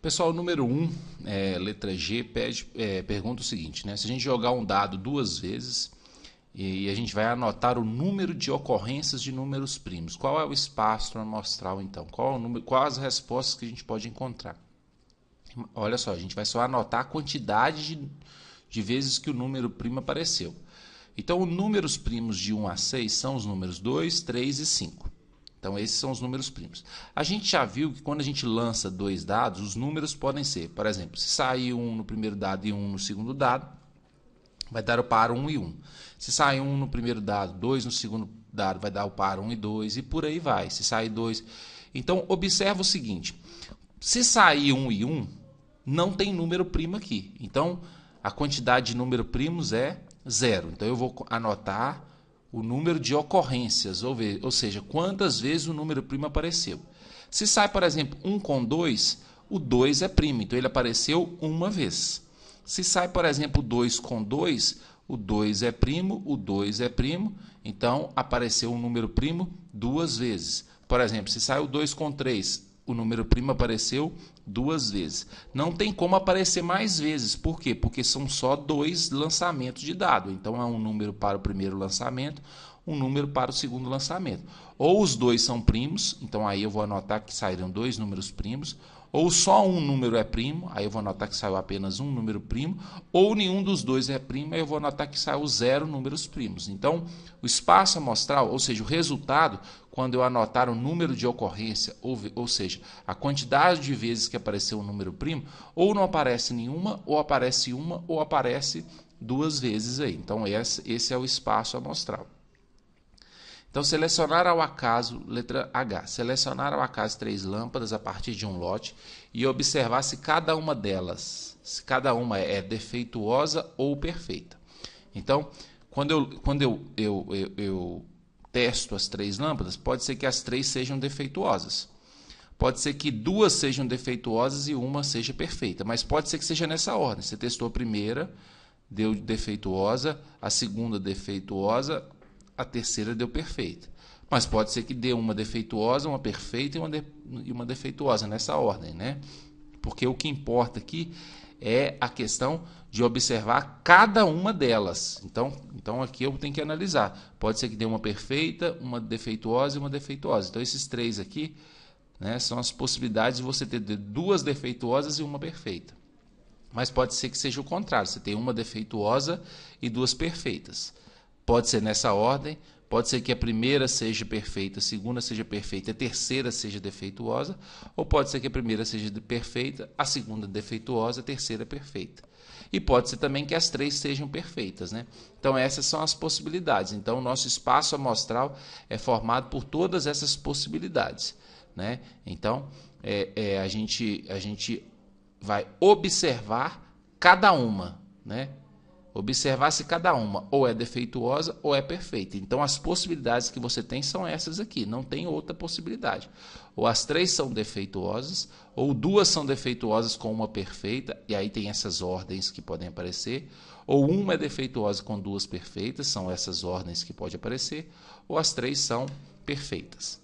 Pessoal, o número 1, letra G, pergunta o seguinte, né? Se a gente jogar um dado duas vezes e a gente vai anotar o número de ocorrências de números primos, qual é o espaço amostral então? Quais as respostas que a gente pode encontrar? Olha só, a gente vai só anotar a quantidade de vezes que o número primo apareceu. Então, os números primos de 1 a 6 são os números 2, 3 e 5. Então, esses são os números primos. A gente já viu que quando a gente lança dois dados, os números podem ser, por exemplo, se sair 1 no primeiro dado e 1 no segundo dado, vai dar o par 1 e 1. Se sair 1 no primeiro dado, 2 no segundo dado, vai dar o par 1 e 2 e por aí vai. Se sair 2... Então, observa o seguinte, se sair 1 e 1, não tem número primo aqui. Então, a quantidade de número primos é 0. Então, eu vou anotar o número de ocorrências, ou seja, quantas vezes o número primo apareceu. Se sai, por exemplo, 1 com 2, o 2 é primo, então ele apareceu uma vez. Se sai, por exemplo, 2 com 2, o 2 é primo, o 2 é primo, então apareceu um número primo duas vezes. Por exemplo, se sai o 2 com 3, o número primo apareceu duas vezes. Não tem como aparecer mais vezes. Por quê? Porque são só dois lançamentos de dado. Então, é um número para o primeiro lançamento, um número para o segundo lançamento. Ou os dois são primos, então aí eu vou anotar que saíram dois números primos. Ou só um número é primo, aí eu vou anotar que saiu apenas um número primo. Ou nenhum dos dois é primo, aí eu vou anotar que saiu 0 números primos. Então, o espaço amostral, ou seja, o resultado, quando eu anotar o número de ocorrência, ou seja, a quantidade de vezes que apareceu um número primo, ou não aparece nenhuma, ou aparece uma, ou aparece duas vezes aí. Então, esse é o espaço amostral. Então, selecionar ao acaso, letra H, selecionar ao acaso 3 lâmpadas a partir de um lote e observar se cada uma delas, se cada uma é defeituosa ou perfeita. Então, quando eu testo as 3 lâmpadas, pode ser que as 3 sejam defeituosas. Pode ser que 2 sejam defeituosas e uma seja perfeita, mas pode ser que seja nessa ordem. Você testou a primeira, deu defeituosa, a segunda defeituosa, a terceira deu perfeita. Mas pode ser que dê uma defeituosa, uma perfeita e uma defeituosa, nessa ordem, né? Porque o que importa aqui é a questão de observar cada uma delas. Então aqui eu tenho que analisar. Pode ser que dê uma perfeita, uma defeituosa e uma defeituosa. Então esses 3 aqui, né, são as possibilidades de você ter 2 defeituosas e uma perfeita. Mas pode ser que seja o contrário. Você tem uma defeituosa e 2 perfeitas. Pode ser nessa ordem, pode ser que a primeira seja perfeita, a segunda seja perfeita, a terceira seja defeituosa, ou pode ser que a primeira seja perfeita, a segunda defeituosa, a terceira perfeita. E pode ser também que as 3 sejam perfeitas, né? Então, essas são as possibilidades. Então, o nosso espaço amostral é formado por todas essas possibilidades, né? Então, a gente vai observar cada uma, né? Observar se cada uma ou é defeituosa ou é perfeita. Então, as possibilidades que você tem são essas aqui, não tem outra possibilidade. Ou as 3 são defeituosas, ou 2 são defeituosas com uma perfeita, e aí tem essas ordens que podem aparecer, ou uma é defeituosa com 2 perfeitas, são essas ordens que podem aparecer, ou as 3 são perfeitas.